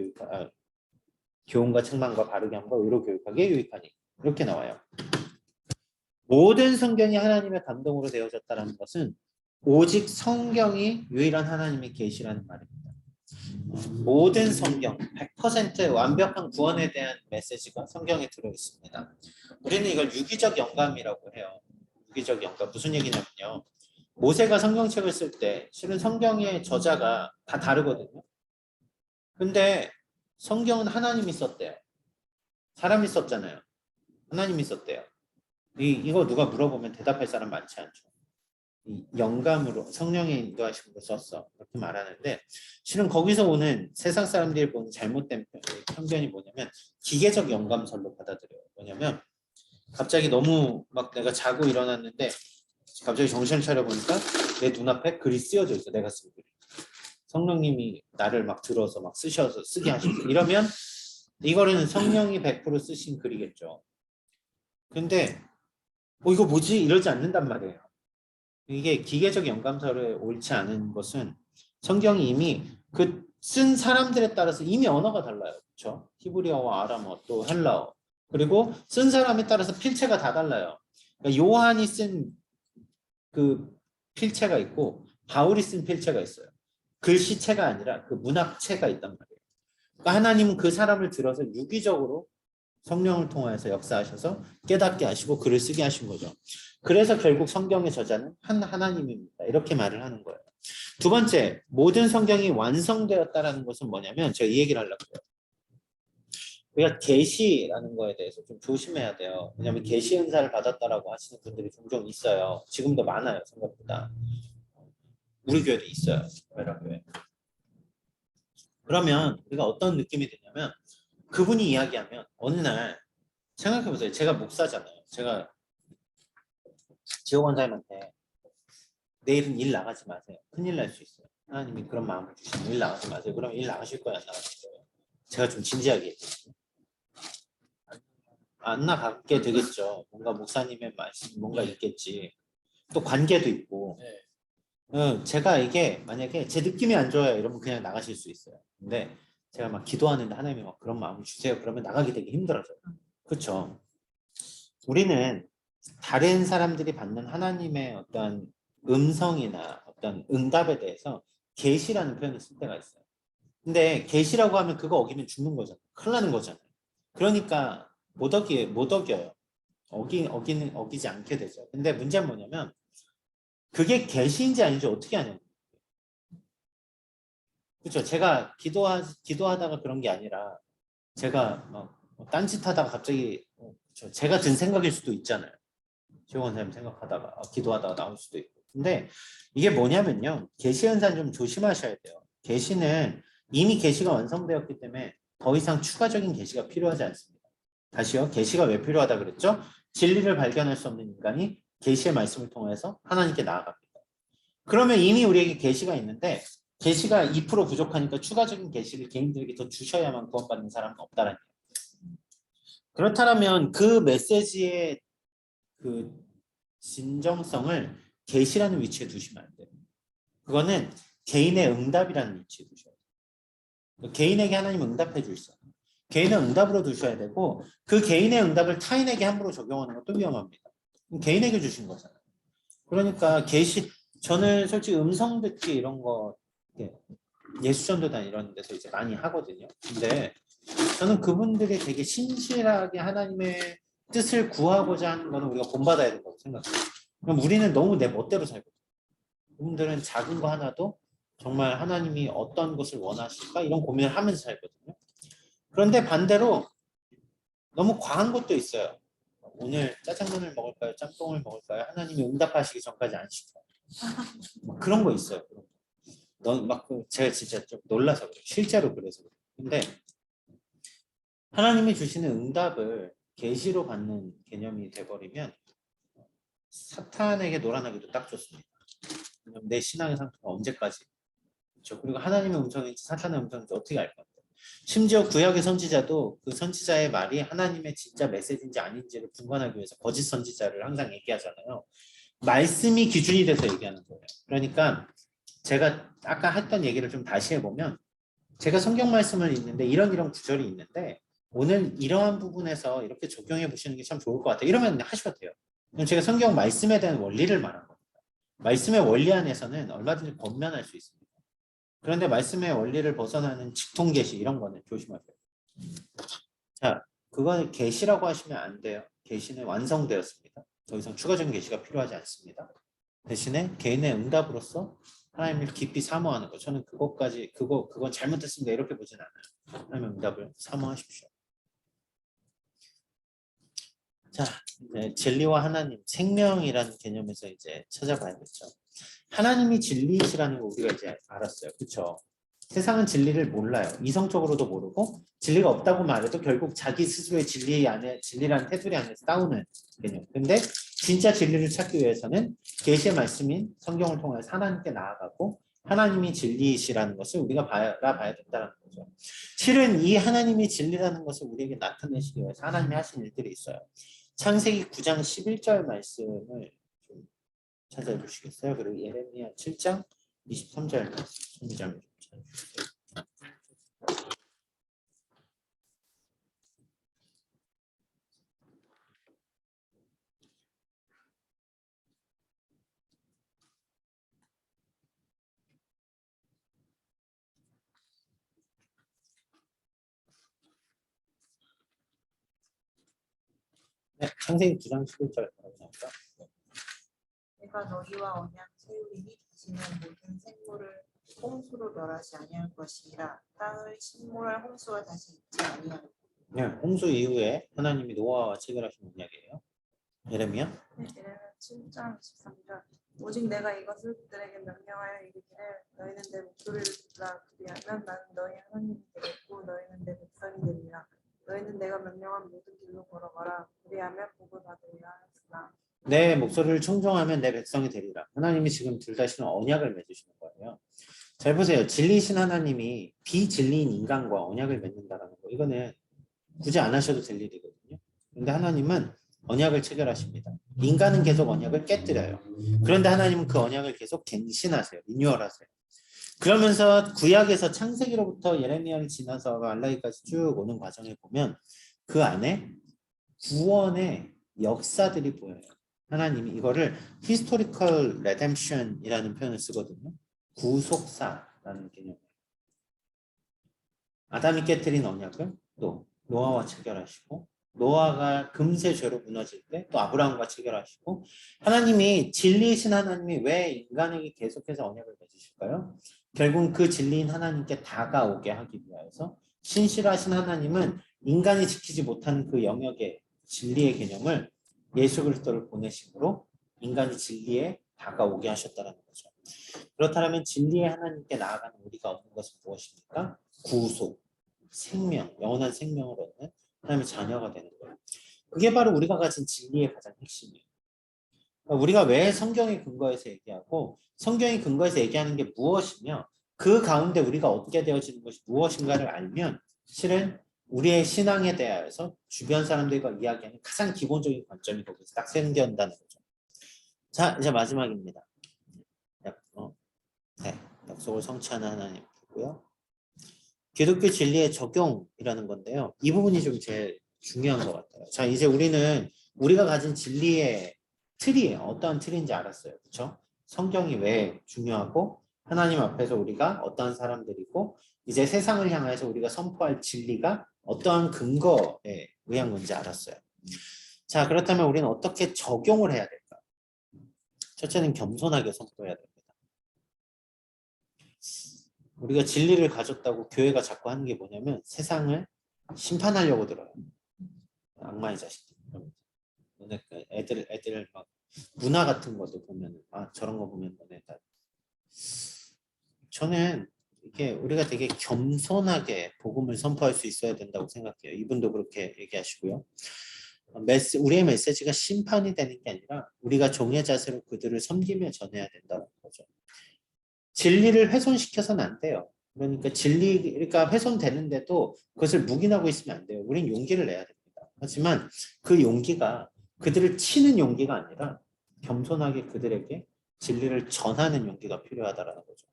교훈과 책망과 바르게 함과 의로 교육하기에 유익하니. 이렇게 나와요. 모든 성경이 하나님의 감동으로 되어졌다는 것은 오직 성경이 유일한 하나님의 계시라는 말입니다. 모든 성경 100% 완벽한 구원에 대한 메시지가 성경에 들어 있습니다. 우리는 이걸 유기적 영감이라고 해요. 유기적 영감 무슨 얘기냐면요. 모세가 성경책을 쓸 때 실은 성경의 저자가 다 다르거든요. 근데 성경은 하나님이 썼대요. 사람이 썼잖아요. 하나님이 썼대요. 이거 누가 물어보면 대답할 사람 많지 않죠. 이 영감으로 성령의 인도하심으로 썼어. 그렇게 말하는데 실은 거기서 오는 세상 사람들이 보는 잘못된 편견이 뭐냐면 기계적 영감설로 받아들여요. 뭐냐면 갑자기 너무 막 내가 자고 일어났는데 갑자기 정신을 차려보니까 내 눈앞에 글이 쓰여져 있어. 내가 쓴 글이. 성령님이 나를 막 들어서 막 쓰셔서 쓰게 하셨어. 이러면 이거는 성령이 100% 쓰신 글이겠죠. 근데 이거 뭐지? 이러지 않는단 말이에요. 이게 기계적 영감설에 옳지 않은 것은 성경이 이미 그 쓴 사람들에 따라서 이미 언어가 달라요. 그렇죠? 히브리어와 아람어 또 헬라어 그리고 쓴 사람에 따라서 필체가 다 달라요. 그러니까 요한이 쓴 그 필체가 있고 바울이 쓴 필체가 있어요. 글씨체가 아니라 그 문학체가 있단 말이에요. 그러니까 하나님은 그 사람을 들어서 유기적으로 성령을 통해서 역사하셔서 깨닫게 하시고 글을 쓰게 하신 거죠. 그래서 결국 성경의 저자는 한 하나님입니다. 이렇게 말을 하는 거예요. 두 번째, 모든 성경이 완성되었다라는 것은 뭐냐면 제가 이 얘기를 하려고 해요. 우리가 계시라는 거에 대해서 좀 조심해야 돼요. 왜냐하면 계시 은사를 받았다라고 하시는 분들이 종종 있어요. 지금도 많아요, 생각보다. 우리 교회도 있어요. 교회. 그러면 우리가 어떤 느낌이 드냐면 그분이 이야기하면 어느 날 생각해보세요. 제가 목사잖아요. 제가 지호 권사님한테 내일은 일 나가지 마세요. 큰일 날 수 있어요. 하나님이 그런 마음을 주시면 일 나가지 마세요. 그럼 일 나가실 거예요? 안 나가실 거예요? 제가 좀 진지하게 얘기했거든요. 안 나가게 되겠죠. 뭔가 목사님의 말씀 뭔가 있겠지. 또 관계도 있고. 제가 이게 만약에 제 느낌이 안 좋아요 이러면 그냥 나가실 수 있어요. 근데 제가 막 기도하는데 하나님이 막 그런 마음을 주세요. 그러면 나가기 되게 힘들어져요. 그렇죠? 우리는 다른 사람들이 받는 하나님의 어떤 음성이나 어떤 응답에 대해서 계시라는 표현을 쓸 때가 있어요. 근데 계시라고 하면 그거 어기면 죽는 거잖아요. 큰일 나는 거잖아요. 그러니까 못 어겨요. 어기지 않게 되죠. 근데 문제는 뭐냐면 그게 계시인지 아닌지 어떻게 아냐고. 그렇죠. 제가 기도하다가 그런 게 아니라 제가 막 딴짓하다가 갑자기 그렇죠. 제가 든 생각일 수도 있잖아요. 지원 선생님 생각하다가 기도하다가 나올 수도 있고. 근데 이게 뭐냐면요. 계시 현상 좀 조심하셔야 돼요. 계시는 이미 계시가 완성되었기 때문에 더 이상 추가적인 계시가 필요하지 않습니다. 다시요. 계시가 왜 필요하다 그랬죠? 진리를 발견할 수 없는 인간이 계시의 말씀을 통해서 하나님께 나아갑니다. 그러면 이미 우리에게 계시가 있는데 계시가 2% 부족하니까 추가적인 계시를 개인들에게 더 주셔야만 구원받는 사람은 없다는 거예요. 그렇다면 그 메시지의 그 진정성을 계시라는 위치에 두시면 안 돼요. 그거는 개인의 응답이라는 위치에 두셔야 돼요. 개인에게 하나님 응답해 주셔요. 개인의 응답으로 두셔야 되고 그 개인의 응답을 타인에게 함부로 적용하는 것도 위험합니다. 개인에게 주신 거잖아요. 그러니까 저는 솔직히 음성 듣기 이런 거 예수전도단 이런 데서 이제 많이 하거든요. 근데 저는 그분들이 되게 신실하게 하나님의 뜻을 구하고자 하는 거는 우리가 본받아야 된다고 생각해요. 그럼 우리는 너무 내 멋대로 살거든요. 그분들은 작은 거 하나도 정말 하나님이 어떤 것을 원하실까 이런 고민을 하면서 살거든요. 그런데 반대로 너무 과한 것도 있어요. 오늘 짜장면을 먹을까요? 짬뽕을 먹을까요? 하나님이 응답하시기 전까지 안 시켜요. 그런 거 있어요. 제가 진짜 좀 놀라서 그래요. 실제로 그래서 그래요. 근데 하나님이 주시는 응답을 계시로 받는 개념이 돼버리면 사탄에게 놀아나기도 딱 좋습니다. 내 신앙의 상태가 언제까지 그렇죠? 그리고 하나님의 음성인지 사탄의 음성인지 어떻게 알 건데 심지어 구약의 선지자도 그 선지자의 말이 하나님의 진짜 메시지인지 아닌지를 분간하기 위해서 거짓 선지자를 항상 얘기하잖아요. 말씀이 기준이 돼서 얘기하는 거예요. 그러니까 제가 아까 했던 얘기를 좀 다시 해보면 제가 성경 말씀을 읽는데 이런 구절이 있는데 오늘 이러한 부분에서 이렇게 적용해 보시는 게 참 좋을 것 같아요. 이러면 하셔도 돼요. 그럼 제가 성경 말씀에 대한 원리를 말한 겁니다. 말씀의 원리 안에서는 얼마든지 권면할 수 있습니다. 그런데 말씀의 원리를 벗어나는 직통계시 이런 거는 조심하세요. 자, 그건 계시라고 하시면 안 돼요. 계시는 완성되었습니다. 더 이상 추가적인 계시가 필요하지 않습니다. 대신에 개인의 응답으로서 하나님을 깊이 사모하는 거. 저는 그건 잘못했습니다. 이렇게 보진 않아요. 하나님의 응답을 사모하십시오. 자, 이제 진리와 하나님, 생명이라는 개념에서 이제 찾아봐야겠죠. 하나님이 진리이시라는 거 우리가 이제 알았어요. 그렇죠? 세상은 진리를 몰라요. 이성적으로도 모르고 진리가 없다고 말해도 결국 자기 스스로의 진리라는 테두리 안에서 싸우는 개념. 근데 진짜 진리를 찾기 위해서는 계시의 말씀인 성경을 통해서 하나님께 나아가고 하나님이 진리이시라는 것을 우리가 봐야 된다는 거죠. 실은 이 하나님이 진리라는 것을 우리에게 나타내시기 위해서 하나님이 하신 일들이 있어요. 창세기 9장 11절 말씀을 좀 찾아주시겠어요? 그리고 예레미야 7장 23절 말씀 찾아주세요. 네, 창세기 9장 11절 나옵니다. 내가 너희와 언약 세우리니 다시는 모든 생물을 홍수로 멸하지 아니할 것이라. 땅을 침몰할 홍수가 다시 있지 아니하리라. 네, 홍수 이후에 하나님이 노아와 체결하신 언약이에요. 예레미야? 네, 예레미야 7장 23절. 오직 내가 이것을 그들에게 명령하여 이르기를 너희는 내 목소리를 듣라. 그리하면 나는 너희 하나님이 되겠고 너희는 내 백성이 되리라. 너희는 내가 명령한 모든 길로 걸어가라. 그리하면 복을 받으리라 하였으나. 내 목소리를 청종하면 내 백성이 되리라. 하나님이 지금 둘 다 실은 언약을 맺으시는 거예요. 잘 보세요. 진리이신 하나님이 비진리인 인간과 언약을 맺는다라는 거. 이거는 굳이 안 하셔도 될 일이거든요. 그런데 하나님은 언약을 체결하십니다. 인간은 계속 언약을 깨뜨려요. 그런데 하나님은 그 언약을 계속 갱신하세요. 리뉴얼하세요. 그러면서 구약에서 창세기로부터 예레미야를 지나서 말라기까지 쭉 오는 과정에 보면 그 안에 구원의 역사들이 보여요. 하나님이 이거를 historical redemption이라는 표현을 쓰거든요. 구속사라는 개념이에요. 아담이 깨뜨린 언약을 또 노아와 체결하시고 노아가 금세 죄로 무너질 때 또 아브라함과 체결하시고 하나님이 진리이신 하나님이 왜 인간에게 계속해서 언약을 맺으실까요? 결국 그 진리인 하나님께 다가오게 하기 위해서 신실하신 하나님은 인간이 지키지 못한 그 영역의 진리의 개념을 예수 그리스도를 보내심으로 인간이 진리에 다가오게 하셨다는 거죠. 그렇다면 진리의 하나님께 나아가는 우리가 얻는 것은 무엇입니까? 구속, 생명, 영원한 생명을 얻는 하나님의 자녀가 되는 거예요. 그게 바로 우리가 가진 진리의 가장 핵심이에요. 그러니까 우리가 왜 성경의 근거에서 얘기하고 성경의 근거에서 얘기하는 게 무엇이며 그 가운데 우리가 얻게 되어지는 것이 무엇인가를 알면 실은 우리의 신앙에 대하여서 주변 사람들과 이야기하는 가장 기본적인 관점이 거기서 딱 생겨난다는 거죠. 자, 이제 마지막입니다. 약속을 성취하는 하나님 보고요. 기독교 진리의 적용이라는 건데요. 이 부분이 좀 제일 중요한 것 같아요. 자, 이제 우리가 가진 진리의 틀이에요. 어떠한 틀인지 알았어요. 그렇죠? 성경이 왜 중요하고 하나님 앞에서 우리가 어떠한 사람들이고 이제 세상을 향해서 우리가 선포할 진리가 어떠한 근거에 의한 건지 알았어요. 자, 그렇다면 우리는 어떻게 적용을 해야 될까? 첫째는 겸손하게 선포해야 됩니다. 우리가 진리를 가졌다고 교회가 자꾸 하는 게 뭐냐면 세상을 심판하려고 들어요. 악마의 자식들. 애들 막 문화 같은 것도 보면 저런 거 보면 너네 다. 저는 이게 우리가 되게 겸손하게 복음을 선포할 수 있어야 된다고 생각해요. 이분도 그렇게 얘기하시고요. 우리의 메시지가 심판이 되는 게 아니라 우리가 종의 자세로 그들을 섬기며 전해야 된다는 거죠. 진리를 훼손시켜서는 안 돼요. 그러니까 진리가 훼손되는데도 그것을 묵인하고 있으면 안 돼요. 우린 용기를 내야 됩니다. 하지만 그 용기가 그들을 치는 용기가 아니라 겸손하게 그들에게 진리를 전하는 용기가 필요하다라는 거죠.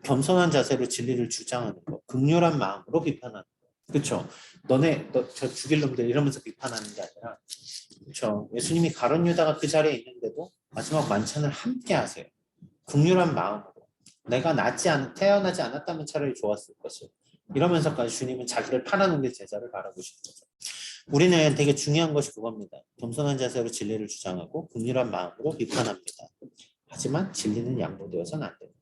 겸손한 자세로 진리를 주장하는 것, 긍휼한 마음으로 비판하는 것. 그렇죠. 너 저 죽일 놈들 이러면서 비판하는 게 아니라, 그렇죠. 예수님이 가룟 유다가 그 자리에 있는데도 마지막 만찬을 함께 하세요. 긍휼한 마음으로. 내가 태어나지 않았다면 차라리 좋았을 것을. 이러면서까지 주님은 자기를 팔아넘길 제자를 바라보시는 거죠. 우리는 되게 중요한 것이 그겁니다. 겸손한 자세로 진리를 주장하고 긍휼한 마음으로 비판합니다. 하지만 진리는 양보되어서는 안 됩니다.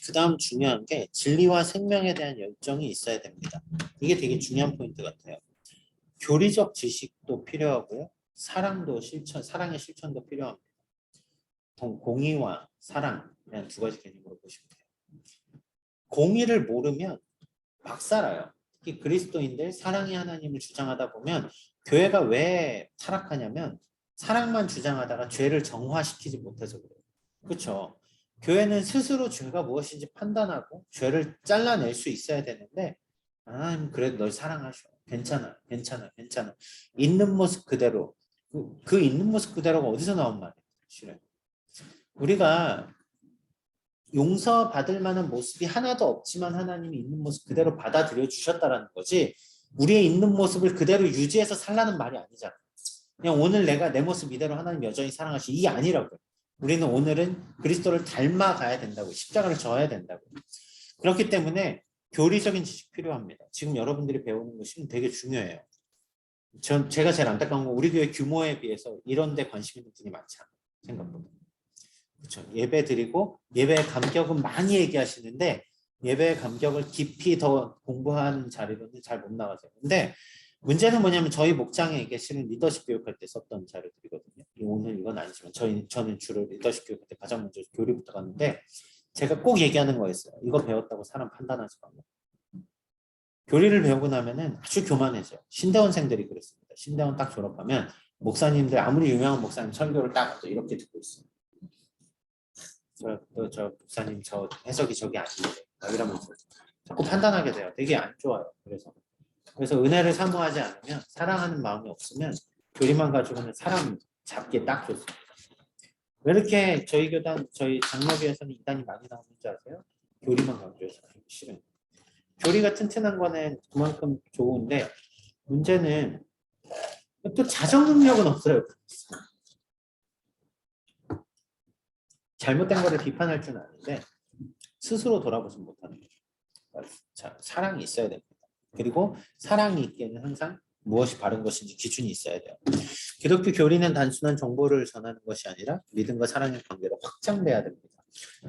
그 다음 중요한 게 진리와 생명에 대한 열정이 있어야 됩니다. 이게 되게 중요한 포인트 같아요. 교리적 지식도 필요하고요. 사랑의 실천도 필요합니다. 공의와 사랑, 그냥 두 가지 개념으로 보시면 돼요. 공의를 모르면 막 살아요. 특히 그리스도인들 사랑의 하나님을 주장하다 보면 교회가 왜 타락하냐면 사랑만 주장하다가 죄를 정화시키지 못해서 그래요. 그렇죠? 교회는 스스로 죄가 무엇인지 판단하고 죄를 잘라낼 수 있어야 되는데 하나님 그래도 널 사랑하셔. 괜찮아. 있는 모습 그대로. 그 있는 모습 그대로가 어디서 나온 말이에요? 실은. 우리가 용서받을 만한 모습이 하나도 없지만 하나님이 있는 모습 그대로 받아들여 주셨다라는 거지 우리의 있는 모습을 그대로 유지해서 살라는 말이 아니잖아. 그냥 오늘 내가 내 모습 이대로 하나님 여전히 사랑하시 이게 아니라고요. 우리는 오늘은 그리스도를 닮아가야 된다고 십자가를 져야 된다고. 그렇기 때문에 교리적인 지식 필요합니다. 지금 여러분들이 배우는 것이 되게 중요해요. 제가 제일 안타까운 건 우리 교회 규모에 비해서 이런 데 관심 있는 분이 많지 않아요. 생각보다. 그렇죠. 예배 드리고 예배의 감격은 많이 얘기하시는데 예배의 감격을 깊이 더 공부하는 자리로는 잘 못 나가세요. 근데 문제는 뭐냐면 저희 목장에 이게 실은 리더십 교육할 때 썼던 자료들이거든요. 오늘 이건 아니지만 저는 주로 리더십 교육할 때 가장 먼저 교리부터 갔는데 제가 꼭 얘기하는 거였어요. 이거 배웠다고 사람 판단하지 말고. 교리를 배우고 나면은 아주 교만해져요. 신대원생들이 그랬습니다. 신대원 딱 졸업하면 목사님들 아무리 유명한 목사님 설교를 딱 이렇게 듣고 있어요. 저 목사님 저 해석이 저게 아닌데 이러면서 자꾸 판단하게 돼요. 되게 안 좋아요. 그래서 은혜를 사모하지 않으면 사랑하는 마음이 없으면 교리만 가지고는 사람 잡기에 딱 좋습니다. 왜 이렇게 저희 교단 저희 장로교에서는 이단이 많이 나오는 줄 아세요? 교리만 강조해서 싫은. 교리가 튼튼한 거는 그만큼 좋은데 문제는 또 자정 능력은 없어요. 잘못된 거를 비판할 줄 아는데 스스로 돌아보지 못하는 거죠. 자, 사랑이 있어야 됩니다. 그리고 사랑이 있기에는 항상 무엇이 바른 것인지 기준이 있어야 돼요. 기독교 교리는 단순한 정보를 전하는 것이 아니라 믿음과 사랑의 관계로 확장돼야 됩니다.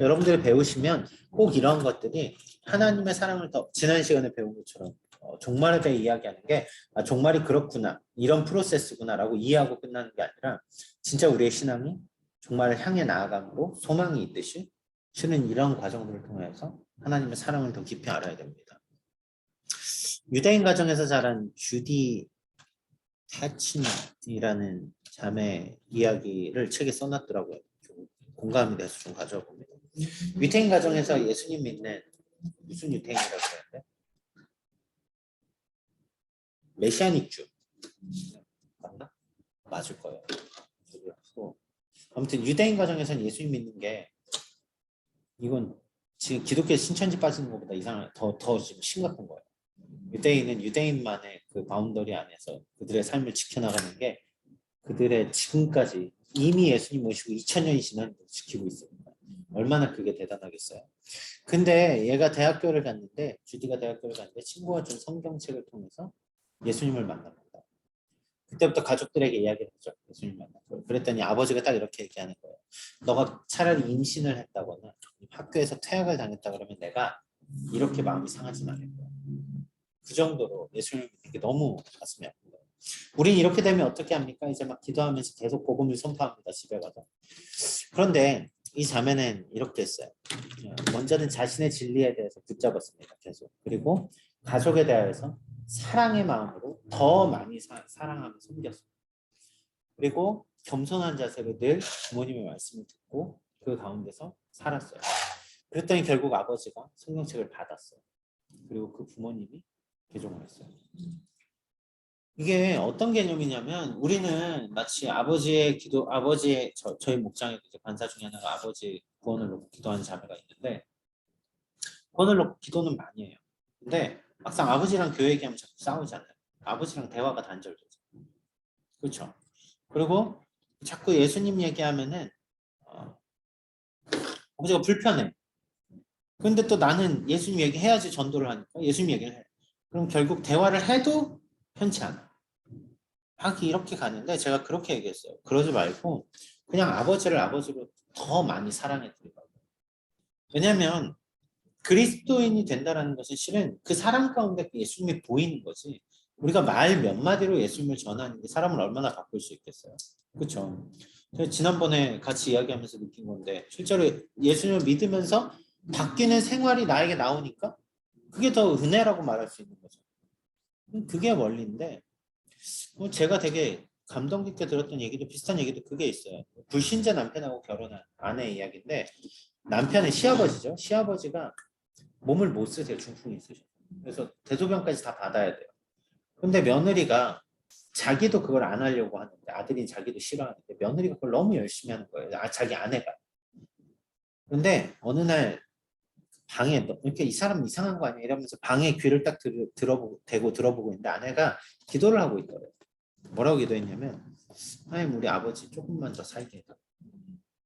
여러분들이 배우시면 꼭 이런 것들이 하나님의 사랑을 더 지난 시간에 배운 것처럼 종말에 대해 이야기하는 게 종말이 그렇구나 이런 프로세스구나 라고 이해하고 끝나는 게 아니라 진짜 우리의 신앙이 종말을 향해 나아감으로 소망이 있듯이 실은 이런 과정들을 통해서 하나님의 사랑을 더 깊이 알아야 됩니다. 유대인 가정에서 자란 주디 태친이라는 자매 이야기를 책에 써놨더라고요. 좀 공감이 돼서 좀 가져와 봅니다. 유대인 가정에서 예수님 믿는 무슨 유대인이라고 그러는데 메시아닉주 맞나? 맞을 거예요. 아무튼 유대인 가정에서는 예수님 믿는 게 이건 지금 기독교에 신천지 빠지는 것보다 더 지금 심각한 거예요. 유대인은 유대인만의 그 바운더리 안에서 그들의 삶을 지켜나가는 게 그들의 지금까지 이미 예수님 모시고 2000년이 지난 지키고 있습니다. 얼마나 그게 대단하겠어요. 근데 얘가 대학교를 갔는데 주디가 대학교를 갔는데 친구가 준 성경책을 통해서 예수님을 만납니다. 그때부터 가족들에게 이야기를 했죠. 예수님 만나고. 그랬더니 아버지가 딱 이렇게 얘기하는 거예요. 너가 차라리 임신을 했다거나 학교에서 퇴학을 당했다 그러면 내가 이렇게 마음이 상하진 않을 거야. 그 정도로 예수님을 믿는 게 너무 가슴이 아픈 거예요. 우린 이렇게 되면 어떻게 합니까? 이제 막 기도하면서 계속 복음을 선포합니다. 집에 가서. 그런데 이 자매는 이렇게 했어요. 먼저는 자신의 진리에 대해서 붙잡았습니다. 계속. 그리고 가족에 대해서 사랑의 마음으로 더 많이 사랑하며 섬겼습니다. 그리고 겸손한 자세로 늘 부모님의 말씀을 듣고 그 가운데서 살았어요. 그랬더니 결국 아버지가 성경책을 받았어요. 그리고 그 부모님이 개종을 했어요. 이게 어떤 개념이냐면 우리는 마치 저희 목장에 관사 중에 하나가 아버지 구원을 놓고 기도하는 자매가 있는데 그거를 놓고 기도는 많이 해요. 근데 막상 아버지랑 교회 얘기하면 자꾸 싸우잖아요. 아버지랑 대화가 단절되죠. 그렇죠. 그리고 자꾸 예수님 얘기하면은 아버지가 불편해. 근데 또 나는 예수님 얘기해야지 전도를 하니까 예수님 얘기를 해. 그럼 결국 대화를 해도 편치 않아. 막 이렇게 가는데 제가 그렇게 얘기했어요. 그러지 말고 그냥 아버지를 아버지로 더 많이 사랑해 드리라고. 왜냐면 그리스도인이 된다는 것은 실은 그 사람 가운데 예수님이 보이는 거지. 우리가 말 몇 마디로 예수님을 전하는 게 사람을 얼마나 바꿀 수 있겠어요. 그렇죠. 제가 지난번에 같이 이야기하면서 느낀 건데 실제로 예수님을 믿으면서 바뀌는 생활이 나에게 나오니까 그게 더 은혜라고 말할 수 있는 거죠. 그게 원리인데 제가 되게 감동 깊게 들었던 얘기도 비슷한 얘기도 그게 있어요. 불신자 남편하고 결혼한 아내 이야기인데 남편의 시아버지죠. 시아버지가 몸을 못 쓰세요. 중풍이 있으셔서. 그래서 대소변까지 다 받아야 돼요. 근데 며느리가 자기도 그걸 안 하려고 하는데 아들인 자기도 싫어하는데 며느리가 그걸 너무 열심히 하는 거예요. 자기 아내가. 근데 어느 날 방에 이렇게 이 사람 이상한 거 아니야 이러면서 방에 귀를 딱 들어보고 있는데 아내가 기도를 하고 있더래요. 뭐라고 기도했냐면 하나님 우리 아버지 조금만 더 살게 해달라.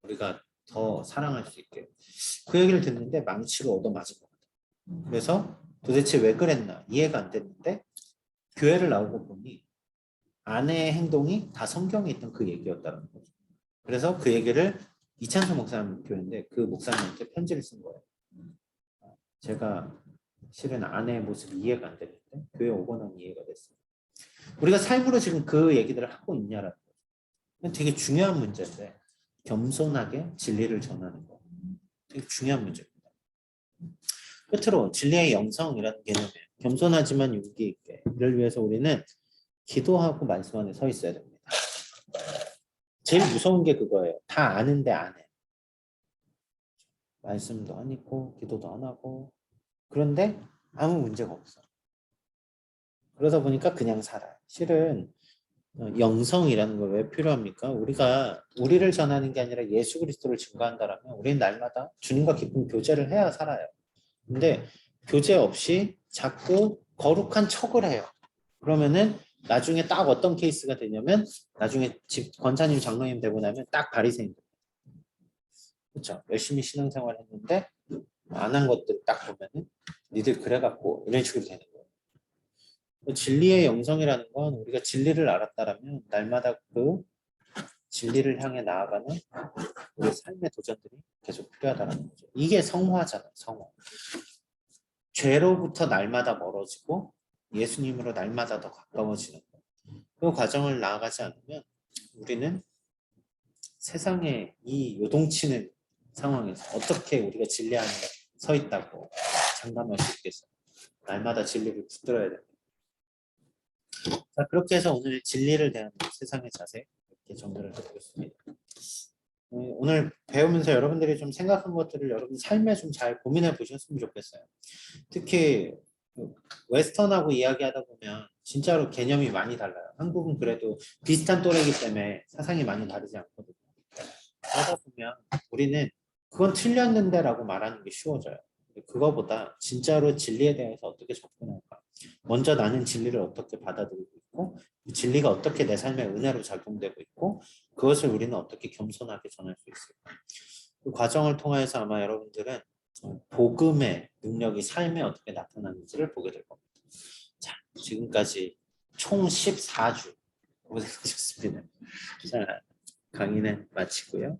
우리가 더 사랑할 수 있게. 그 얘기를 듣는데 망치로 얻어맞은 것 같아요. 그래서 도대체 왜 그랬나 이해가 안 됐는데 교회를 나오고 보니 아내의 행동이 다 성경에 있던 그 얘기였다는 거죠. 그래서 그 얘기를 이찬수 목사님 교회인데 그 목사님한테 편지를 쓴 거예요. 제가 실은 아내의 모습이 이해가 안 되는데 교회 오고 나니 이해가 됐어요. 우리가 삶으로 지금 그 얘기들을 하고 있냐라는 거죠. 되게 중요한 문제인데 겸손하게 진리를 전하는 거 되게 중요한 문제입니다. 끝으로 진리의 영성이라는 개념이에요. 겸손하지만 용기 있게 이를 위해서 우리는 기도하고 말씀 안에 서 있어야 됩니다. 제일 무서운 게 그거예요. 다 아는데 안 해. 말씀도 안 읽고 기도도 안 하고 그런데 아무 문제가 없어. 그러다 보니까 그냥 살아요. 실은 영성이라는 걸 왜 필요합니까? 우리가 우리를 전하는 게 아니라 예수 그리스도를 증거한다라면 우리는 날마다 주님과 깊은 교제를 해야 살아요. 근데 교제 없이 자꾸 거룩한 척을 해요. 그러면은 나중에 딱 어떤 케이스가 되냐면 나중에 집 권사님 장로님 되고 나면 딱 바리새인. 그렇죠. 열심히 신앙생활 했는데 안 한 것들 딱 보면은 니들 그래갖고 이런 식으로 되는 거예요. 진리의 영성이라는 건 우리가 진리를 알았다라면 날마다 그 진리를 향해 나아가는 우리 삶의 도전들이 계속 필요하다는 거죠. 이게 성화잖아요. 성화. 죄로부터 날마다 멀어지고 예수님으로 날마다 더 가까워지는 거. 그 과정을 나아가지 않으면 우리는 세상에 이 요동치는 상황에서 어떻게 우리가 진리 안에 서 있다고 장담할 수 있겠어요. 날마다 진리를 붙들어야 됩니다. 자, 그렇게 해서 오늘 진리를 대하는 세상의 자세 이렇게 정리를 해보겠습니다. 오늘 배우면서 여러분들이 좀 생각한 것들을 여러분 삶에 좀 잘 고민해 보셨으면 좋겠어요. 특히 웨스턴하고 이야기하다 보면 진짜로 개념이 많이 달라요. 한국은 그래도 비슷한 또래이기 때문에 사상이 많이 다르지 않거든요. 그러다 보면 우리는 그건 틀렸는데 라고 말하는 게 쉬워져요. 그거보다 진짜로 진리에 대해서 어떻게 접근할까. 먼저 나는 진리를 어떻게 받아들이고 있고 그 진리가 어떻게 내 삶에 은혜로 작용되고 있고 그것을 우리는 어떻게 겸손하게 전할 수 있을까. 그 과정을 통해서 아마 여러분들은 복음의 능력이 삶에 어떻게 나타나는지를 보게 될 겁니다. 자, 지금까지 총 14주 고생하셨습니다. 자, 강의는 마치고요.